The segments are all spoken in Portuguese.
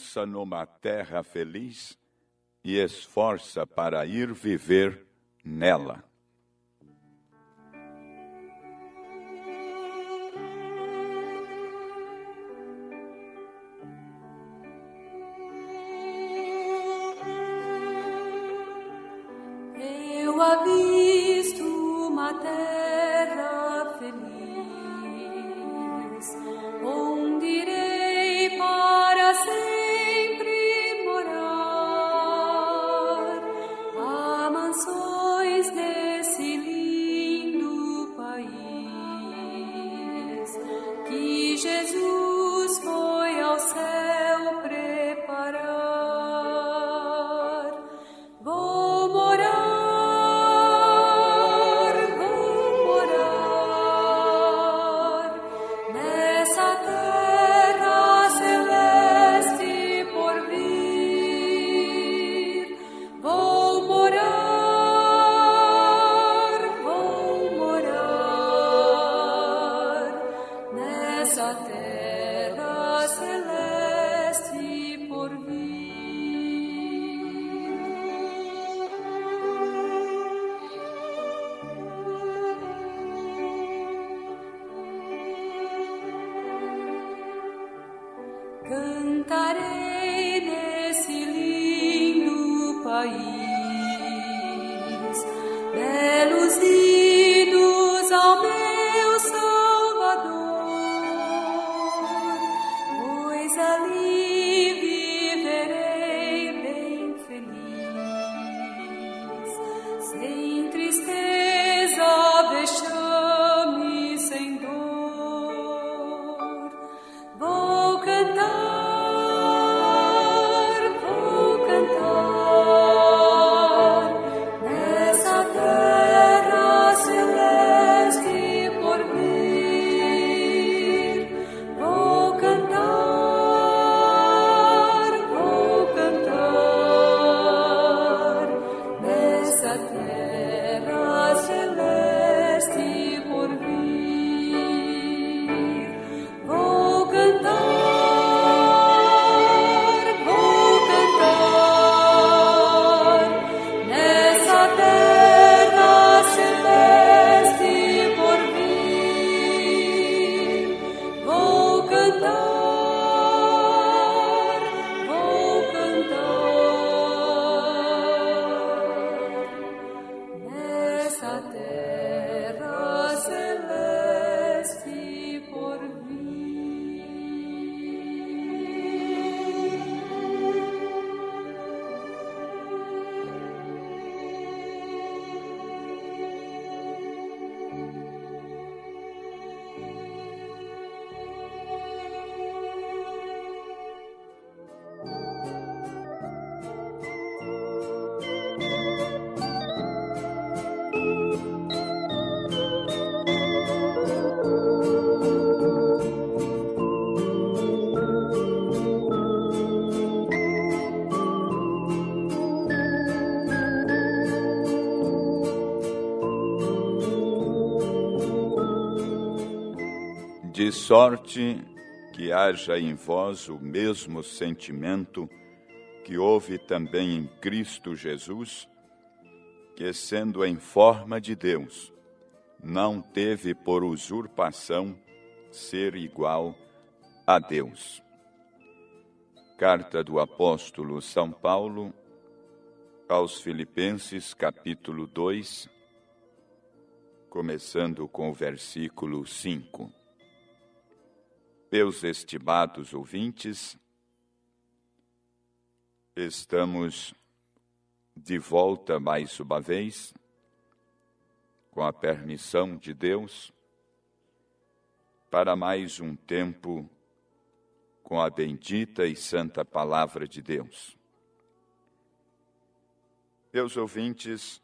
pensa numa terra feliz e esforça para ir viver nela. Eu avisto uma terra feliz, onde irei para sempre morar. Há mansões nesse lindo país, que Jesus foi ao céu preparar. Vou morar nessa terra celeste por vir. Vou morar nessa terra celeste por vir. Cantarei nesse lindo país belos hinos ao meu Salvador, pois ali viverei bem feliz, sem tristeza, vexame, sem dor. Vou cantar nessa terra celeste por vir. Vou cantar nessa terra celeste por vir. Vou cantar nessa terra celeste por vir. Vou cantar nessa terra celeste por vir. De sorte que haja em vós o mesmo sentimento que houve também em Cristo Jesus, que, sendo em forma de Deus, não teve por usurpação ser igual a Deus. Carta do apóstolo São Paulo aos Filipenses, capítulo 2, começando com o versículo 5. Meus estimados ouvintes, estamos de volta mais uma vez, com a permissão de Deus, para mais um tempo com a bendita e santa palavra de Deus. Meus ouvintes,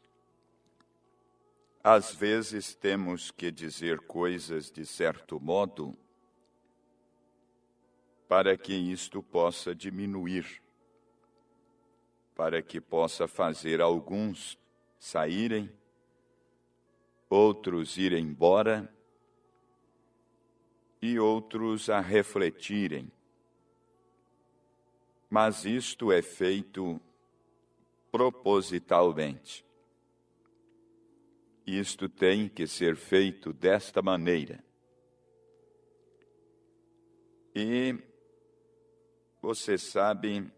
às vezes temos que dizer coisas de certo modo para que isto possa diminuir, para que possa fazer alguns saírem, outros irem embora e outros a refletirem. mas isto é feito propositalmente. Isto tem que ser feito desta maneira. E você sabe,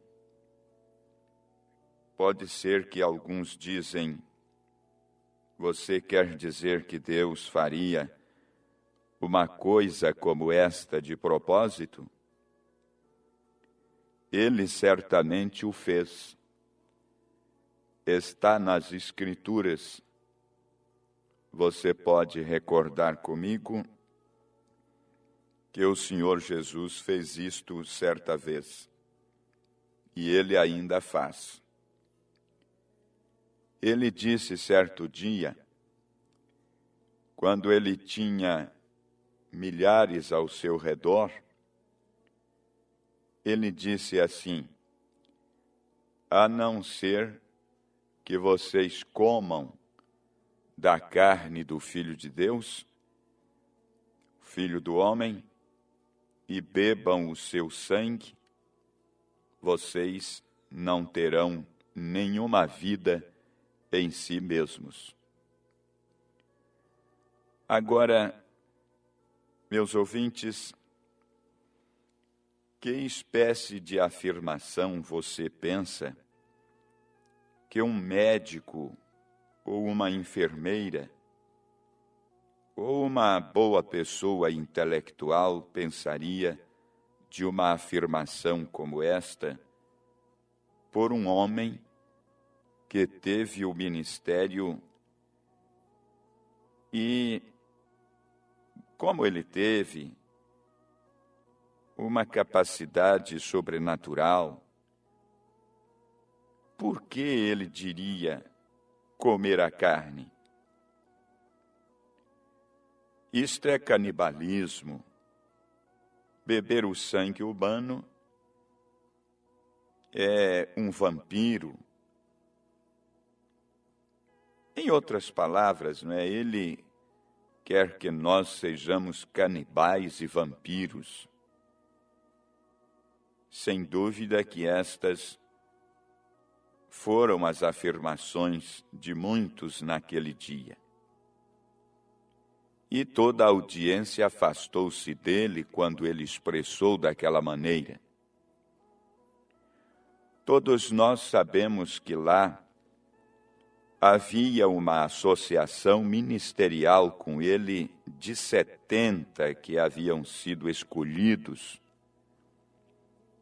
pode ser que alguns dizem, você quer dizer que Deus faria uma coisa como esta de propósito? Ele certamente o fez. Está nas Escrituras. Você pode recordar comigo que o Senhor Jesus fez isto certa vez. E Ele ainda faz. Ele disse certo dia, quando Ele tinha milhares ao seu redor, Ele disse assim, a não ser que vocês comam da carne do Filho de Deus, Filho do homem, e bebam o seu sangue, vocês não terão nenhuma vida em si mesmos. Agora, meus ouvintes, que espécie de afirmação você pensa que um médico ou uma enfermeira ou uma boa pessoa intelectual pensaria de uma afirmação como esta por um homem que teve o ministério e, como ele teve uma capacidade sobrenatural, por que ele diria comer a carne? Isto é canibalismo. Beber o sangue humano é um vampiro. Em outras palavras, não é? Ele quer que nós sejamos canibais e vampiros. Sem dúvida que estas foram as afirmações de muitos naquele dia. E toda a audiência afastou-se dele quando ele expressou daquela maneira. Todos nós sabemos que lá havia uma associação ministerial com ele de 70 que haviam sido escolhidos.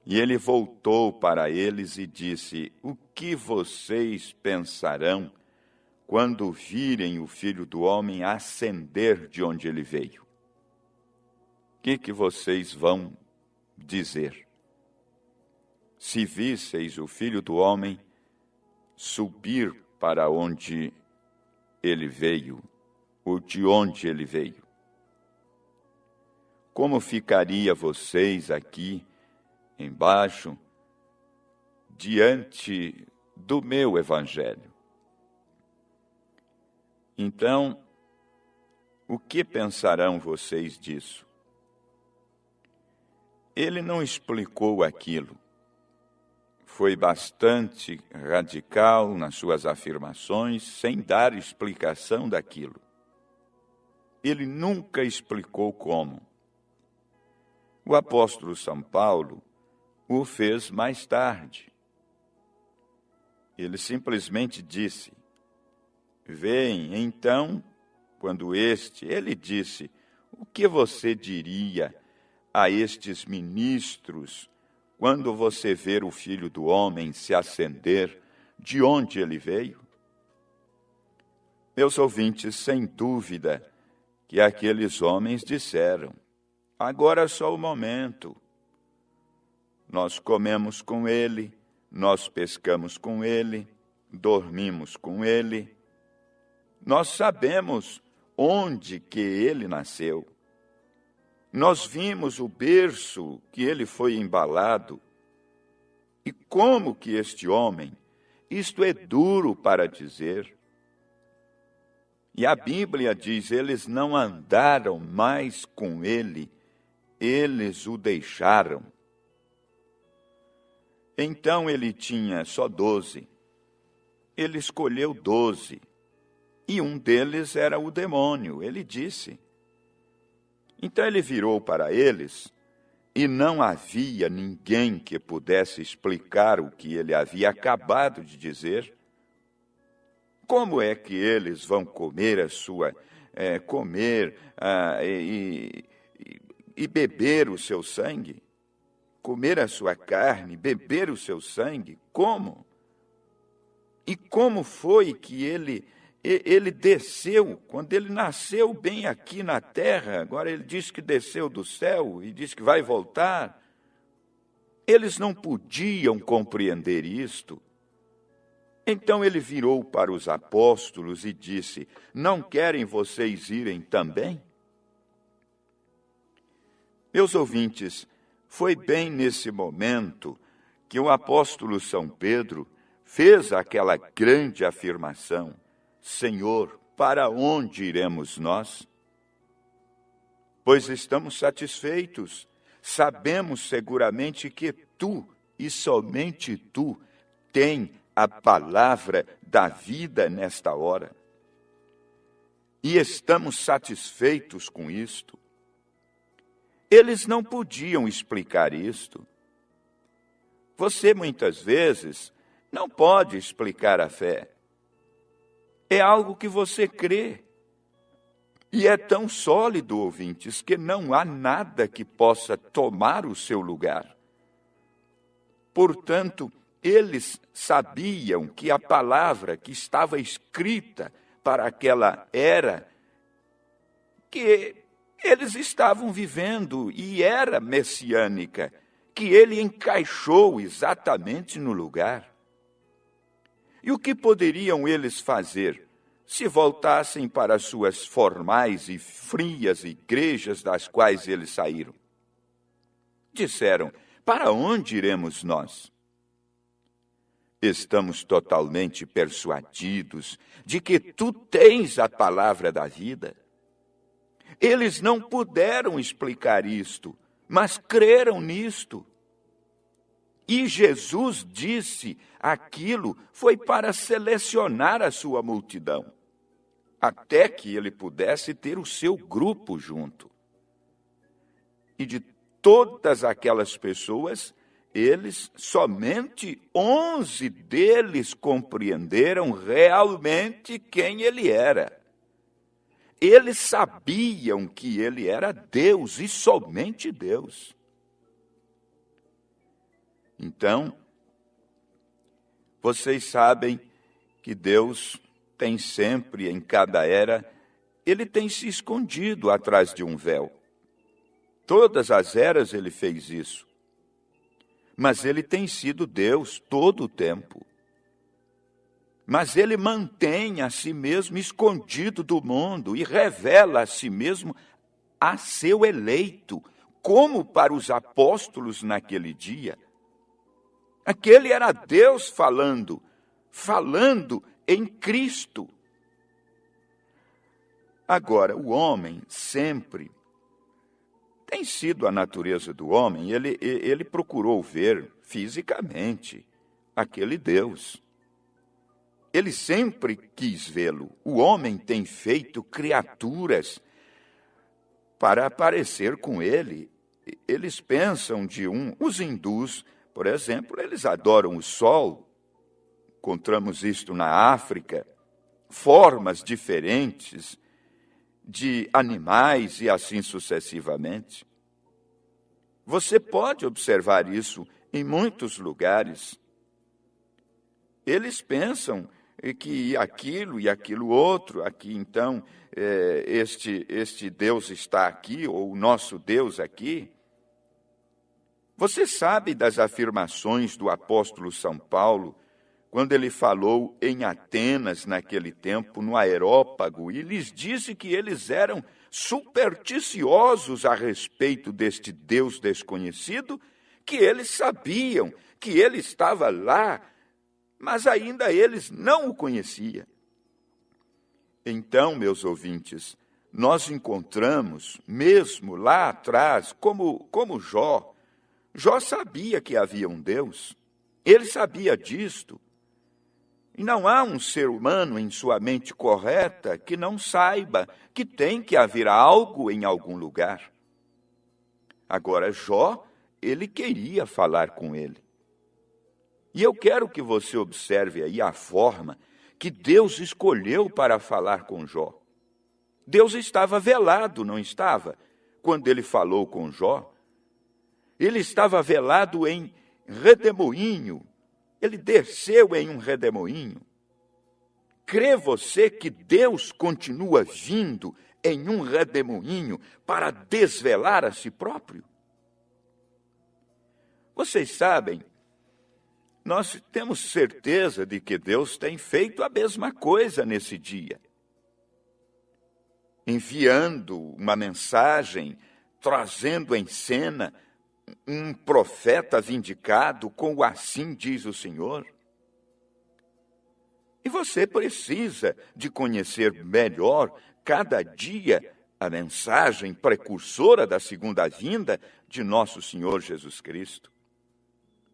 E ele voltou para eles e disse, o que vocês pensarão quando virem o Filho do Homem ascender de onde ele veio? O que vocês vão dizer? Se visseis o Filho do Homem subir para onde ele veio, ou de onde ele veio, como ficaria vocês aqui embaixo, diante do meu Evangelho? Então, o que pensarão vocês disso? Ele não explicou aquilo. Foi bastante radical nas suas afirmações, sem dar explicação daquilo. Ele nunca explicou como. O apóstolo São Paulo o fez mais tarde. Ele simplesmente disse, veem, então, quando ele disse, o que você diria a estes ministros quando você ver o Filho do Homem se ascender de onde ele veio? Meus ouvintes, sem dúvida que aqueles homens disseram, agora é só o momento. Nós comemos com ele, nós pescamos com ele, dormimos com ele. Nós sabemos onde que ele nasceu. Nós vimos o berço que ele foi embalado. E como que este homem, isto é duro para dizer. E a Bíblia diz, eles não andaram mais com ele, eles o deixaram. Então ele tinha só 12. Ele escolheu 12. E um deles era o demônio, ele disse. Então ele virou para eles, e não havia ninguém que pudesse explicar o que ele havia acabado de dizer. Como é que eles vão comer e beber o seu sangue? Comer a sua carne, beber o seu sangue? Como? E como foi que ele desceu, quando ele nasceu bem aqui na terra, agora ele diz que desceu do céu e diz que vai voltar? Eles não podiam compreender isto. Então ele virou para os apóstolos e disse: não querem vocês irem também? Meus ouvintes, foi bem nesse momento que o apóstolo São Pedro fez aquela grande afirmação: Senhor, para onde iremos nós? Pois estamos satisfeitos, sabemos seguramente que tu, e somente tu, tem a palavra da vida nesta hora. E estamos satisfeitos com isto. Eles não podiam explicar isto. Você, muitas vezes, não pode explicar a fé. É algo que você crê. E é tão sólido, ouvintes, que não há nada que possa tomar o seu lugar. Portanto, eles sabiam que a palavra que estava escrita para aquela era, que eles estavam vivendo e era messiânica, que ele encaixou exatamente no lugar. E o que poderiam eles fazer se voltassem para as suas formais e frias igrejas das quais eles saíram? Disseram: para onde iremos nós? Estamos totalmente persuadidos de que tu tens a palavra da vida. Eles não puderam explicar isto, mas creram nisto. E Jesus disse aquilo foi para selecionar a sua multidão, até que ele pudesse ter o seu grupo junto. E de todas aquelas pessoas, somente 11 deles compreenderam realmente quem ele era. Eles sabiam que ele era Deus e somente Deus. Então, vocês sabem que Deus tem sempre, em cada era, ele tem se escondido atrás de um véu. Todas as eras ele fez isso. Mas ele tem sido Deus todo o tempo. Mas ele mantém a si mesmo escondido do mundo e revela a si mesmo a seu eleito, como para os apóstolos naquele dia. Aquele era Deus falando em Cristo. Agora, o homem sempre tem sido a natureza do homem, ele procurou ver fisicamente aquele Deus. Ele sempre quis vê-lo. O homem tem feito criaturas para aparecer com ele. Eles pensam os hindus, por exemplo, eles adoram o sol. Encontramos isto na África, formas diferentes de animais e assim sucessivamente. Você pode observar isso em muitos lugares. Eles pensam que aquilo e aquilo outro, aqui então, este Deus está aqui, ou o nosso Deus aqui. Você sabe das afirmações do apóstolo São Paulo, quando ele falou em Atenas naquele tempo, no Areópago, e lhes disse que eles eram supersticiosos a respeito deste Deus desconhecido, que eles sabiam que ele estava lá, mas ainda eles não o conheciam. Então, meus ouvintes, nós encontramos, mesmo lá atrás, como Jó. Jó sabia que havia um Deus. Ele sabia disto. E não há um ser humano em sua mente correta que não saiba que tem que haver algo em algum lugar. Agora, Jó, ele queria falar com ele. E eu quero que você observe aí a forma que Deus escolheu para falar com Jó. Deus estava velado, não estava? Quando ele falou com Jó, ele estava velado em redemoinho. Ele desceu em um redemoinho. Crê você que Deus continua vindo em um redemoinho para desvelar a si próprio? Vocês sabem, nós temos certeza de que Deus tem feito a mesma coisa nesse dia. Enviando uma mensagem, trazendo em cena um profeta vindicado com o assim diz o Senhor. E você precisa de conhecer melhor, cada dia, a mensagem precursora da segunda vinda de nosso Senhor Jesus Cristo.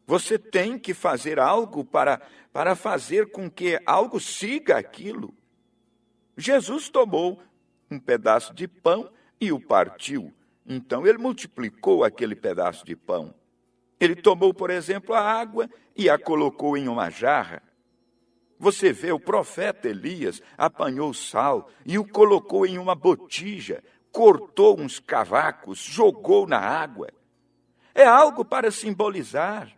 Você tem que fazer algo para fazer com que algo siga aquilo. Jesus tomou um pedaço de pão e o partiu. Então, ele multiplicou aquele pedaço de pão. Ele tomou, por exemplo, a água e a colocou em uma jarra. Você vê, o profeta Elias apanhou sal e o colocou em uma botija, cortou uns cavacos, jogou na água. É algo para simbolizar.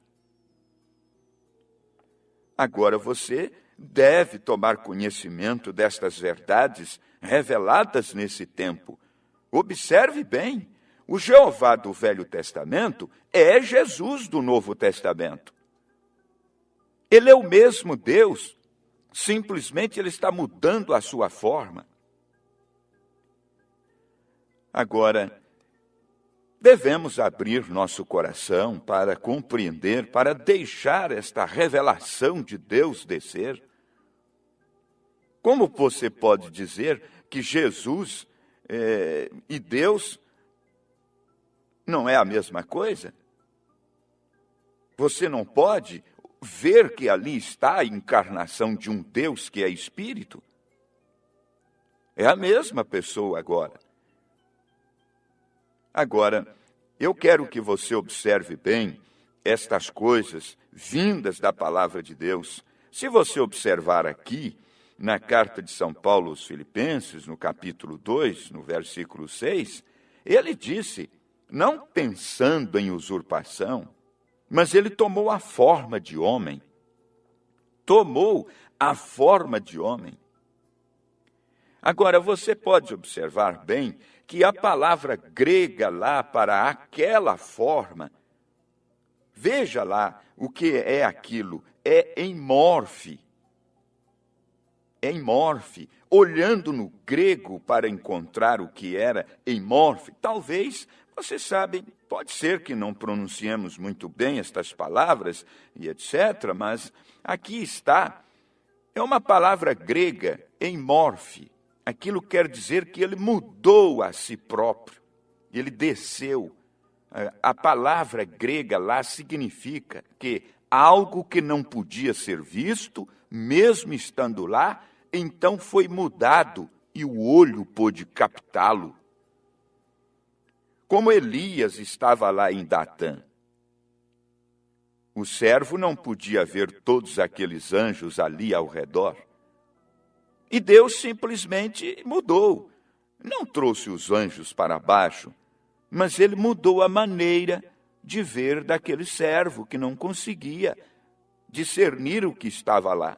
Agora você deve tomar conhecimento destas verdades reveladas nesse tempo. Observe bem, o Jeová do Velho Testamento é Jesus do Novo Testamento. Ele é o mesmo Deus, simplesmente ele está mudando a sua forma. Agora, devemos abrir nosso coração para compreender, para deixar esta revelação de Deus descer. Como você pode dizer que Jesus e Deus não é a mesma coisa? Você não pode ver que ali está a encarnação de um Deus que é Espírito? É a mesma pessoa agora. Agora, eu quero que você observe bem estas coisas vindas da palavra de Deus. Se você observar aqui, na carta de São Paulo aos Filipenses, no capítulo 2, no versículo 6, ele disse, não pensando em usurpação, mas ele tomou a forma de homem. Tomou a forma de homem. Agora, você pode observar bem que a palavra grega lá para aquela forma, veja lá o que é aquilo, é emorfe. Emorfe, olhando no grego para encontrar o que era emorfe, talvez, vocês sabem, pode ser que não pronunciemos muito bem estas palavras e etc., mas aqui está, é uma palavra grega, emorfe. Aquilo quer dizer que ele mudou a si próprio, ele desceu. A palavra grega lá significa que algo que não podia ser visto, mesmo estando lá, então foi mudado e o olho pôde captá-lo. Como Elias estava lá em Datã, o servo não podia ver todos aqueles anjos ali ao redor. E Deus simplesmente mudou. Não trouxe os anjos para baixo, mas ele mudou a maneira de ver daquele servo que não conseguia discernir o que estava lá.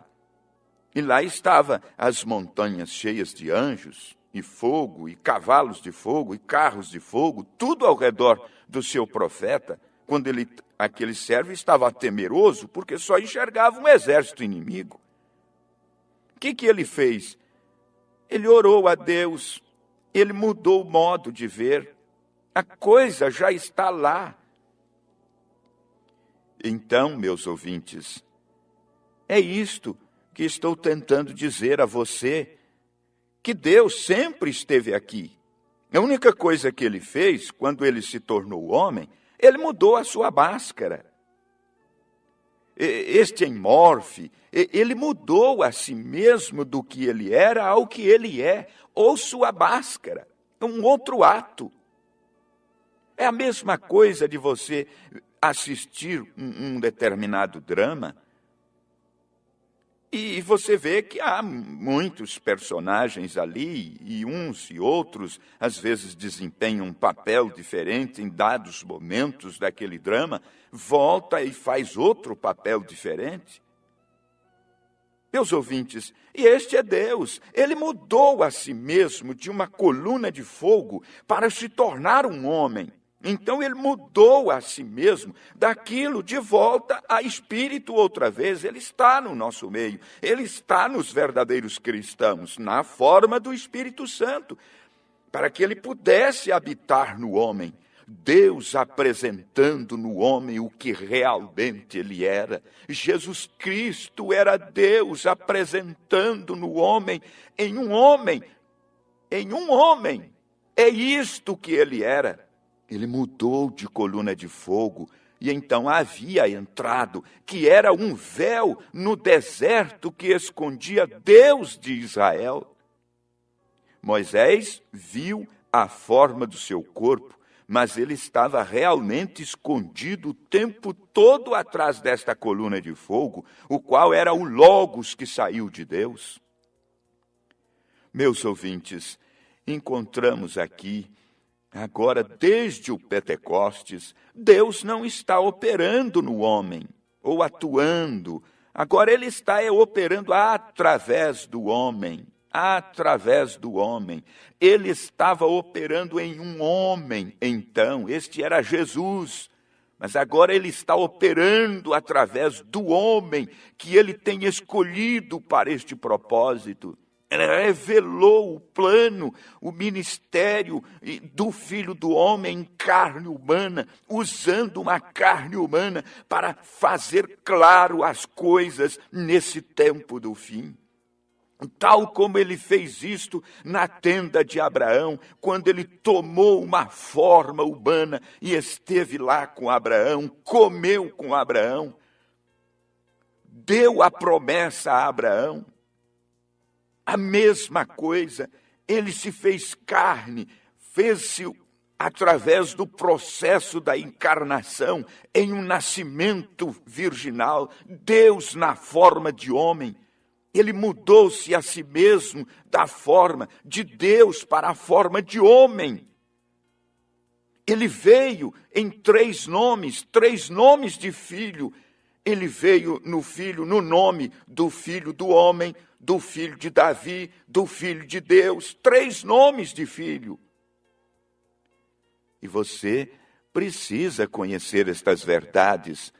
E lá estavam as montanhas cheias de anjos, e fogo, e cavalos de fogo, e carros de fogo, tudo ao redor do seu profeta, quando aquele servo estava temeroso, porque só enxergava um exército inimigo. O que ele fez? Ele orou a Deus, ele mudou o modo de ver, a coisa já está lá. Então, meus ouvintes, é isto que estou tentando dizer a você, que Deus sempre esteve aqui. A única coisa que ele fez, quando ele se tornou homem, ele mudou a sua máscara. Este Enmorfe, ele mudou a si mesmo do que ele era ao que ele é, ou sua máscara, um outro ato. É a mesma coisa de você assistir um determinado drama e você vê que há muitos personagens ali e uns e outros às vezes desempenham um papel diferente em dados momentos daquele drama, volta e faz outro papel diferente. Meus ouvintes, e este é Deus. Ele mudou a si mesmo de uma coluna de fogo para se tornar um homem. Então ele mudou a si mesmo daquilo de volta a espírito outra vez. Ele está no nosso meio. Ele está nos verdadeiros cristãos, na forma do Espírito Santo, para que ele pudesse habitar no homem. Deus apresentando no homem o que realmente ele era. Jesus Cristo era Deus apresentando no homem, em um homem. É isto que ele era. Ele mudou de coluna de fogo e então havia entrado, que era um véu no deserto que escondia Deus de Israel. Moisés viu a forma do seu corpo, mas ele estava realmente escondido o tempo todo atrás desta coluna de fogo, o qual era o Logos que saiu de Deus. Meus ouvintes, encontramos aqui, agora desde o Pentecostes, Deus não está operando no homem, ou atuando. Agora ele está operando através do homem. Através do homem. Ele estava operando em um homem, então, este era Jesus. Mas agora ele está operando através do homem que ele tem escolhido para este propósito. Ele revelou o plano, o ministério do Filho do Homem em carne humana, usando uma carne humana para fazer claro as coisas nesse tempo do fim. Tal como ele fez isto na tenda de Abraão, quando ele tomou uma forma humana e esteve lá com Abraão, comeu com Abraão, deu a promessa a Abraão. A mesma coisa, ele se fez carne, fez-se através do processo da encarnação em um nascimento virginal, Deus na forma de homem. Ele mudou-se a si mesmo da forma de Deus para a forma de homem. Ele veio em três nomes de filho. Ele veio no filho, no nome do filho do homem, do filho de Davi, do filho de Deus. 3 nomes de filho. E você precisa conhecer estas verdades.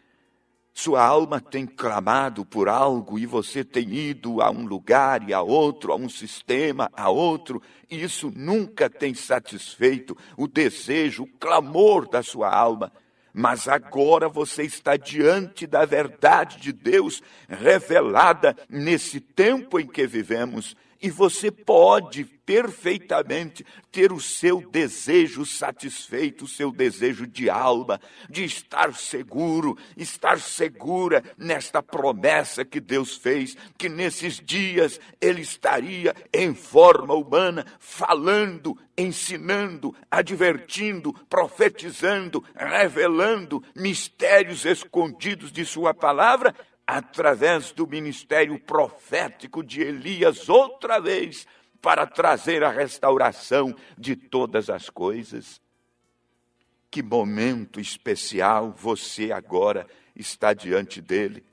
Sua alma tem clamado por algo e você tem ido a um lugar e a outro, a um sistema, a outro, e isso nunca tem satisfeito o desejo, o clamor da sua alma. Mas agora você está diante da verdade de Deus revelada nesse tempo em que vivemos. E você pode perfeitamente ter o seu desejo satisfeito, o seu desejo de alma, de estar seguro, estar segura nesta promessa que Deus fez, que nesses dias Ele estaria em forma humana, falando, ensinando, advertindo, profetizando, revelando mistérios escondidos de sua palavra, através do ministério profético de Elias, outra vez, para trazer a restauração de todas as coisas. Que momento especial você agora está diante dele,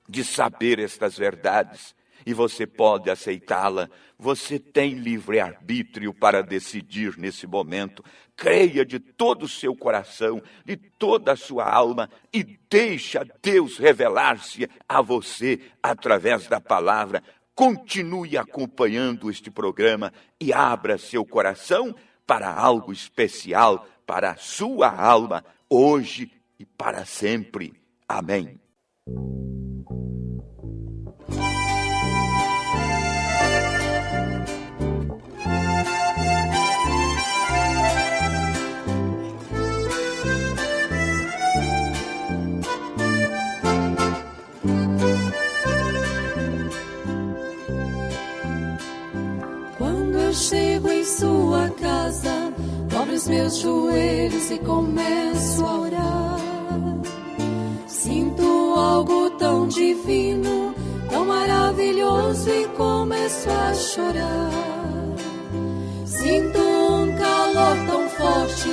de saber estas verdades, e você pode aceitá-la. Você tem livre-arbítrio para decidir nesse momento. Creia de todo o seu coração, de toda a sua alma, e deixa Deus revelar-se a você através da palavra. Continue acompanhando este programa e abra seu coração para algo especial para a sua alma, hoje e para sempre. Amém. chego em sua casa, dobro os meus joelhos e começo a orar. Sinto algo tão divino, tão maravilhoso e começo a chorar. Sinto um calor tão forte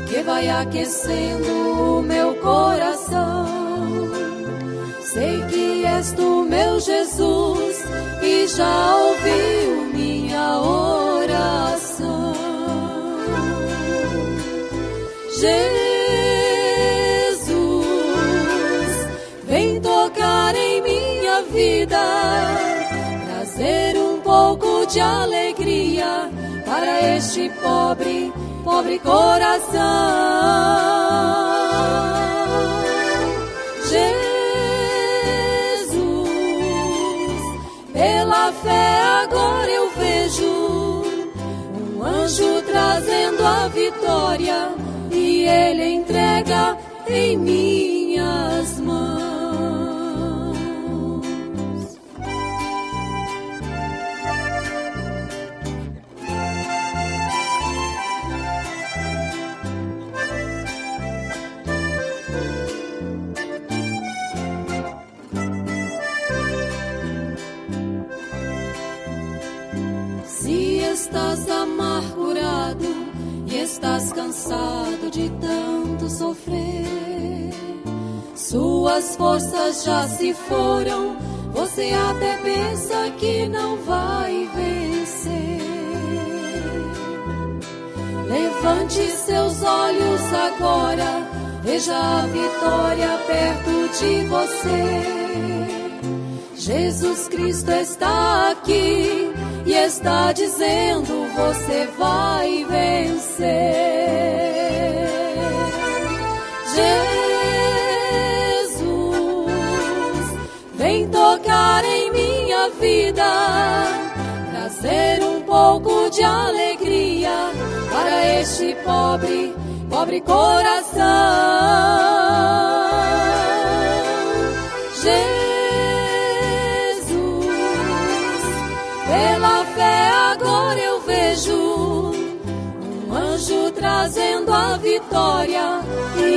que vai aquecendo o meu coração. Sei que és tu, meu Jesus, e já ouviu minha oração. Jesus, vem tocar em minha vida, trazer um pouco de alegria para este pobre, pobre coração. Pela fé agora eu vejo um anjo trazendo a vitória e ele entrega em minhas mãos. Estás amargurado e estás cansado de tanto sofrer. Suas forças já se foram, você até pensa que não vai vencer. Levante seus olhos agora, veja a vitória perto de você. Jesus Cristo está aqui e está dizendo: você vai vencer. Jesus, vem tocar em minha vida, trazer um pouco de alegria para este pobre, pobre coração. Pela fé agora eu vejo um anjo trazendo a vitória e